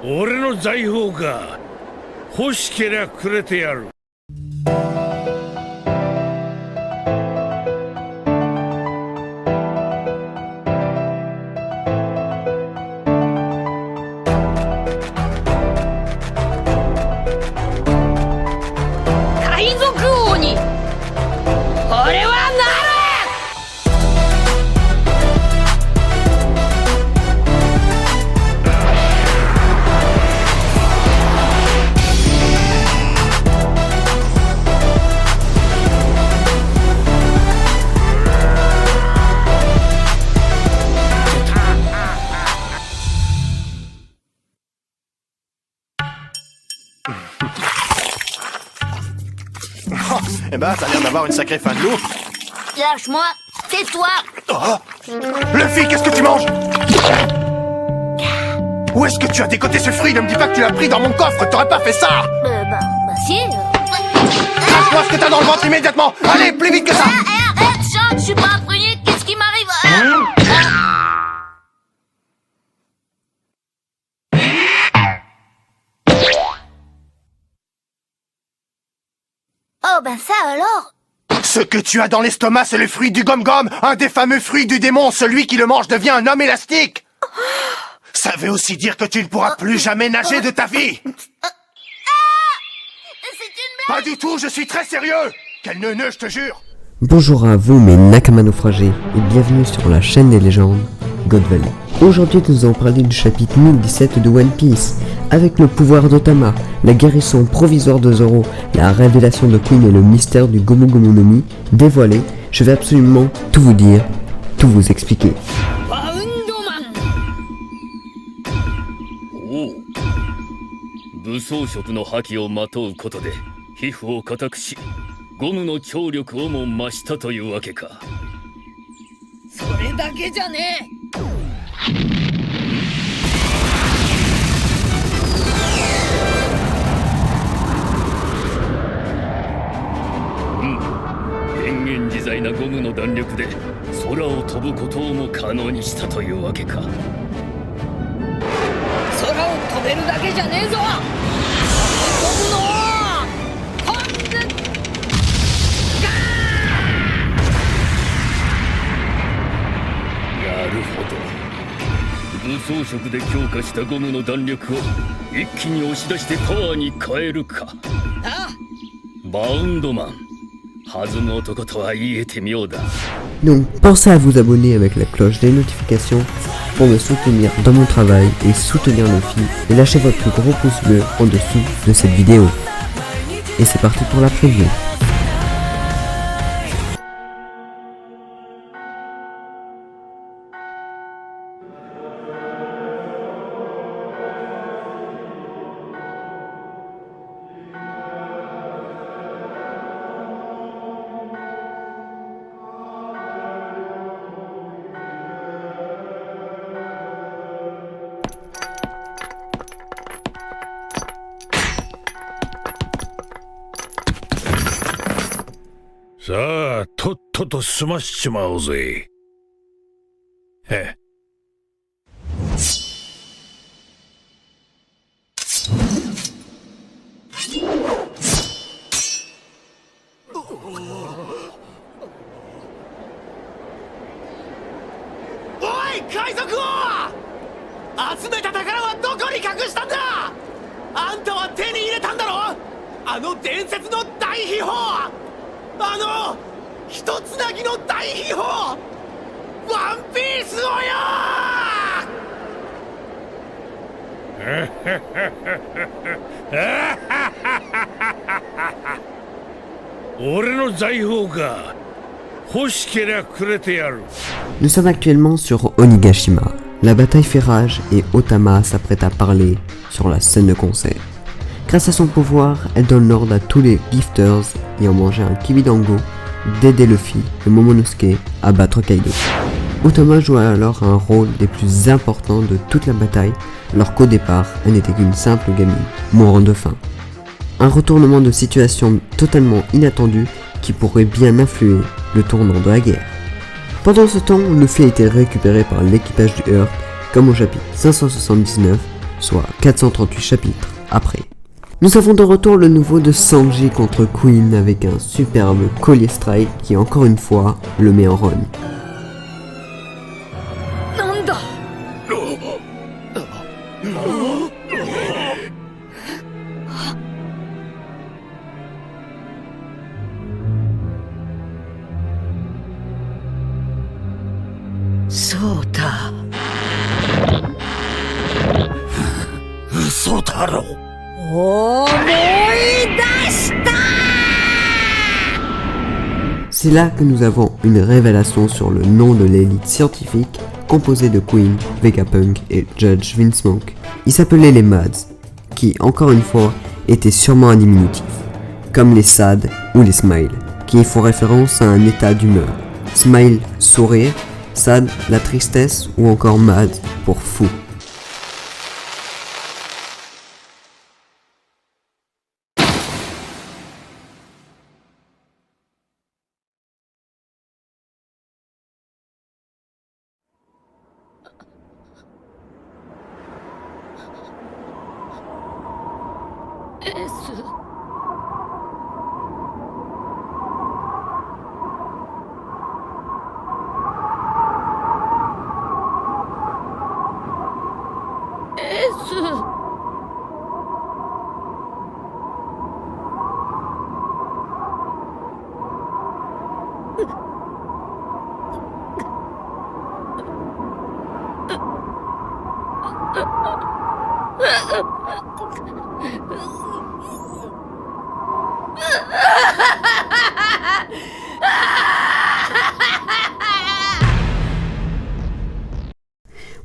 俺の財宝か。欲しけりゃくれてやる。海賊王に俺はなる。Eh ben, ça a l'air d'avoir une sacrée fin de loup. Lâche-moi, tais-toi. Oh Luffy, qu'est-ce que tu manges? Où est-ce que tu as décoté ce fruit? Ne me dis pas que tu l'as pris dans mon coffre, t'aurais pas fait ça! Bah si. Lâche-moi ce que t'as dans le ventre immédiatement! Allez, plus vite que ça! Arrête, Chante, je suis pas un prunier, qu'est-ce qui m'arrive? Oh ben ça alors. Ce que tu as dans l'estomac, c'est le fruit du gomme-gomme, un des fameux fruits du démon. Celui qui le mange devient un homme élastique. Ça veut aussi dire que tu ne pourras plus jamais nager de ta vie. C'est une blague. Pas du tout, je suis très sérieux. Quel neuneu, je te jure. Bonjour à vous mes Nakama naufragés et bienvenue sur la chaîne des légendes God Valley. Aujourd'hui nous allons parler du chapitre 1017 de One Piece avec le pouvoir d'Otama, la guérison provisoire de Zoro, la révélation de Queen et le mystère du Gomu Gomu no Mi dévoilé. Je vais absolument tout vous dire, tout vous expliquer. Oh. 武装色の覇気をまとうことで皮膚を硬くしゴムの張力をも増したというわけか。それだけじゃねえ。変幻自在なゴムの弾力で空を飛ぶことをも可能にしたというわけか。空を飛べるだけじゃねえぞ。飛ぶのなるほど。武装色で強化したゴムの弾力を一気に押し出してパワーに変えるか。ああ。バウンドマン。弾む男とは言えて妙だ。Donc pensez à vous abonner avec la cloche des notifications pour me soutenir dans mon travail et soutenir le film et lâchez votre gros pouce bleu en dessous de cette vidéo. Et c'est parti pour la preview.さあ、とっとと済ましちまおうぜ。へ。おい、海賊王！集めた宝はどこに隠したんだ！あんたは手に入れたんだろ？あの伝説の大秘宝！あの一つなぎの大秘宝ワンピースをよ俺の財宝か。欲しけりゃくれてやる。 Nous sommes actuellement sur Onigashima. La bataille fait rage et Otama s'apprête à parler sur la scène de concert. Grâce à son pouvoir, elle donne l'ordre à tous les gifters ayant mangé un Kibidango d'aider Luffy et Momonosuke à battre Kaido. Otama joue alors un rôle des plus importants de toute la bataille, alors qu'au départ, elle n'était qu'une simple gamine, mourant de faim. Un retournement de situation totalement inattendu qui pourrait bien influer le tournant de la guerre. Pendant ce temps, Luffy a été récupéré par l'équipage du Earth, comme au chapitre 579, soit 438 chapitres après. Nous avons de retour le nouveau de Sanji contre Queen avec un superbe collier strike qui encore une fois le met en run. なんだそうだ嘘だろ。思い出した C'est là que nous avons une révélation sur le nom de l'élite scientifique composée de Queen, Vegapunk et Judge Vince Monk. Ils s'appelaient les Mads, qui encore une fois étaient sûrement un diminutif, comme les Sad ou les Smile, qui font référence à un état d'humeur. Smile, sourire, Sad, la tristesse ou encore Mad pour fou.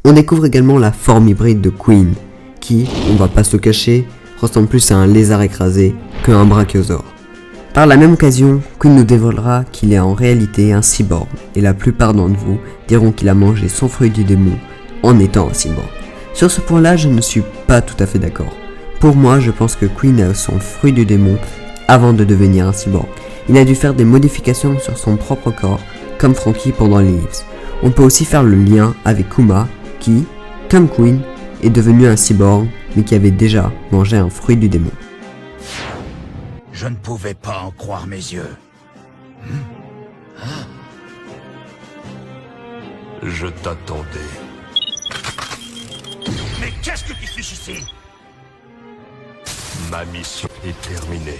On découvre également la forme hybride de Queen, qui, on va pas se le cacher, ressemble plus à un lézard écrasé qu'à un brachiosaure. Par la même occasion, Queen nous dévoilera qu'il est en réalité un cyborg, et la plupart d'entre vous diront qu'il a mangé son fruit du démon en étant un cyborg. Sur ce point-là, je ne suis pas tout à fait d'accord. Pour moi, je pense que Queen a son fruit du démon avant de devenir un cyborg. Il a dû faire des modifications sur son propre corps, comme Franky pendant les Leaves. On peut aussi faire le lien avec Kuma, qui, comme Queen, est devenu un cyborg, mais qui avait déjà mangé un fruit du démon. Je ne pouvais pas en croire mes yeux. Je t'attendais. Mais qu'est-ce que tu fiches ici? Ma mission est terminée.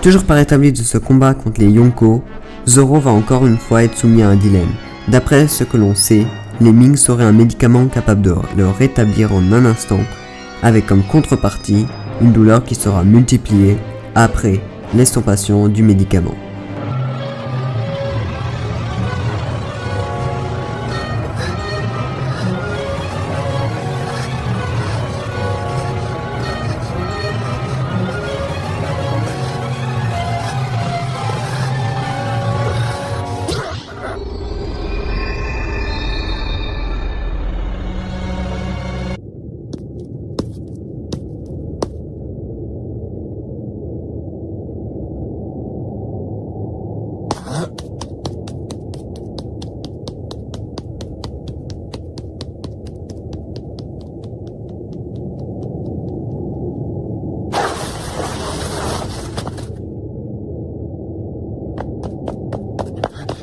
Toujours pas rétabli de ce combat contre les Yonko, Zoro va encore une fois être soumis à un dilemme. D'après ce que l'on sait, les Ming seraient un médicament capable de le rétablir en un instant, avec comme contrepartie une douleur qui sera multipliée après l'estompation du médicament.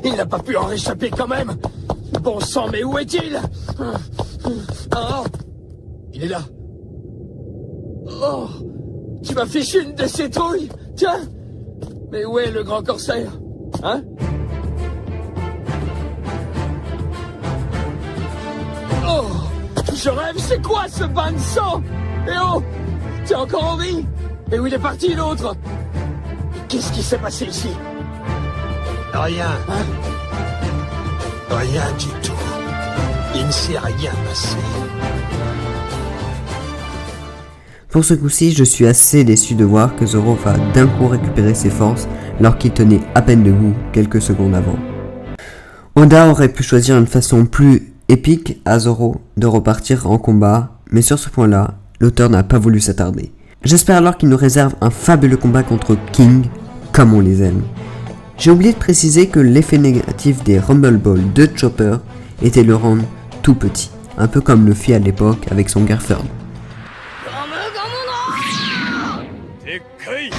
Il n'a pas pu en réchapper quand même. Bon sang, mais où est-il? Oh, il est là. Oh, tu m'as fichu une de ces trouilles. Tiens. Mais où est le grand corsaire? Hein? Oh, je rêve, c'est quoi ce bain de sang? Et oh, t'es encore en vie? Et où il est parti l'autre? Qu'est-ce qui s'est passé ici? Rien. Hein? Rien du tout. Il ne s'est rien passé. Pour ce coup-ci, je suis assez déçu de voir que Zoro va d'un coup récupérer ses forces alors qu'il tenait à peine debout quelques secondes avant. Oda aurait pu choisir une façon plus épique à Zoro de repartir en combat mais sur ce point-là, l'auteur n'a pas voulu s'attarder. J'espère alors qu'il nous réserve un fabuleux combat contre King, comme on les aime. J'ai oublié de préciser que l'effet négatif des Rumble Balls de Chopper était le rendre tout petit, un peu comme Luffy à l'époque avec son Gearford. でっかい な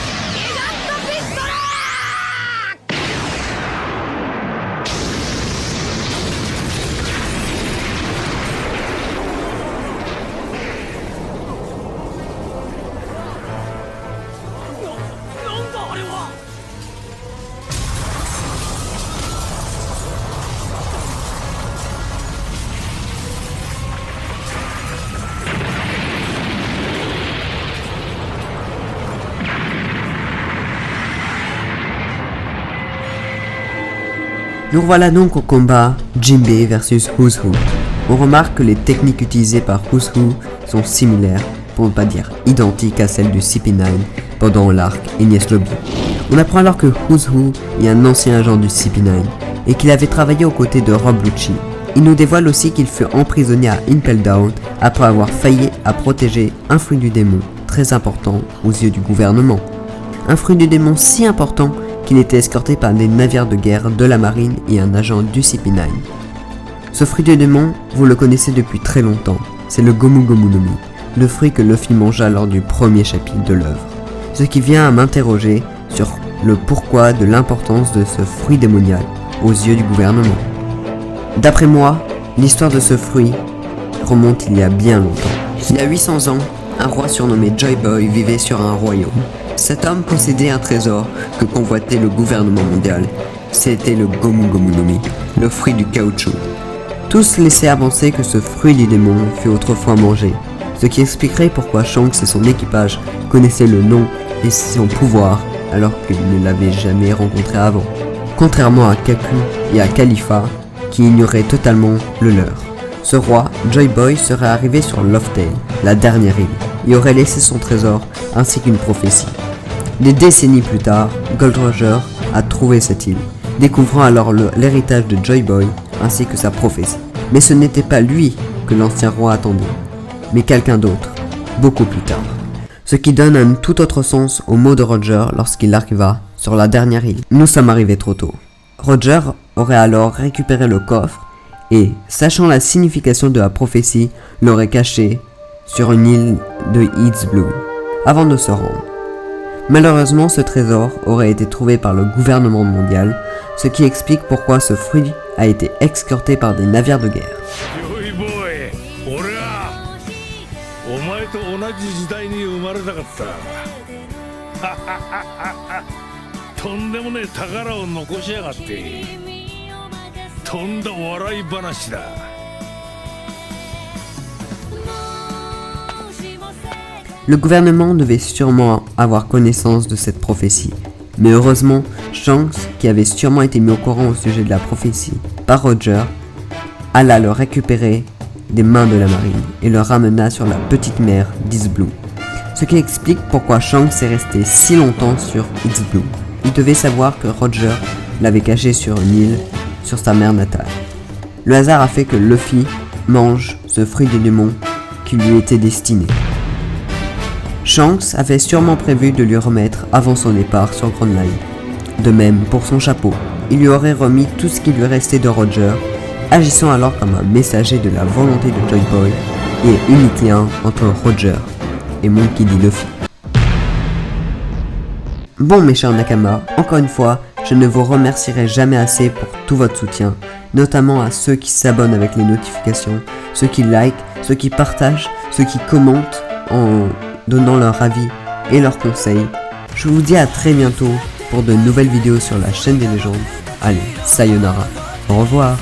んだあれは。 Nous voilà donc au combat Jinbei versus Who's Who. On remarque que les techniques utilisées par Who's Who sont similaires, pour ne pas dire identiques à celles du CP9 pendant l'arc Enies Lobby. On apprend alors que Who's Who est un ancien agent du CP9 et qu'il avait travaillé aux côtés de Rob Lucci. Il nous dévoile aussi qu'il fut emprisonné à Impel Down après avoir failli à protéger un fruit du démon, très important aux yeux du gouvernement. Un fruit du démon si important qu'il était escorté par des navires de guerre de la marine et un agent du CP9. Ce fruit du démon, vous le connaissez depuis très longtemps, c'est le Gomu Gomu no Mi, le fruit que Luffy mangea lors du premier chapitre de l'œuvre. Ce qui vient à m'interroger sur le pourquoi de l'importance de ce fruit démonial aux yeux du gouvernement. D'après moi, l'histoire de ce fruit remonte il y a bien longtemps. Il y a 800 ans, un roi surnommé Joy Boy vivait sur un royaume. Cet homme possédait un trésor que convoitait le gouvernement mondial. C'était le Gomu Gomu no Mi, le fruit du caoutchouc. Tous laissaient à penser que ce fruit du démon fut autrefois mangé, ce qui expliquerait pourquoi Shanks et son équipage connaissaient le nom et son pouvoir alors qu'ils ne l'avaient jamais rencontré avant. Contrairement à Kaku et à Khalifa, qui ignoraient totalement le leur. Ce roi, Joy Boy, serait arrivé sur Loftail, la dernière île, et aurait laissé son trésor ainsi qu'une prophétie. Des décennies plus tard, Gold Roger a trouvé cette île, découvrant alors l'héritage de Joy Boy ainsi que sa prophétie. Mais ce n'était pas lui que l'ancien roi attendait, mais quelqu'un d'autre, beaucoup plus tard. Ce qui donne un tout autre sens au mot de Roger lorsqu'il arriva sur la dernière île. Nous sommes arrivés trop tôt. Roger aurait alors récupéré le coffre et, sachant la signification de la prophétie, l'aurait caché sur une île de Eats Blue, avant de se rendre. Malheureusement, ce trésor aurait été trouvé par le gouvernement mondial, ce qui explique pourquoi ce fruit a été escorté par des navires de guerre. ジョイボーイ、俺はお前と同じ時代に生まれたかったとんでもねえ宝を残しやがってとんだ笑い話だ Le gouvernement devait sûrement avoir connaissance de cette prophétie, mais heureusement, Shanks, qui avait sûrement été mis au courant au sujet de la prophétie par Roger, alla le récupérer des mains de la marine et le ramena sur la petite mer d'East Blue. Ce qui explique pourquoi Shanks est resté si longtemps sur East Blue. Il devait savoir que Roger l'avait caché sur une île sur sa mer natale. Le hasard a fait que Luffy mange ce fruit du démon qui lui était destiné. Shanks avait sûrement prévu de lui remettre avant son départ sur Grand Line. De même pour son chapeau, il lui aurait remis tout ce qui lui restait de Roger, agissant alors comme un messager de la volonté de Joy Boy et unique lien entre Roger et Monkey D. Luffy. Bon mes chers Nakama, encore une fois, je ne vous remercierai jamais assez pour tout votre soutien, notamment à ceux qui s'abonnent avec les notifications, ceux qui likent, ceux qui partagent, ceux qui commentent en donnant leur avis et leurs conseils. Je vous dis à très bientôt pour de nouvelles vidéos sur la chaîne des légendes. Allez, sayonara, au revoir.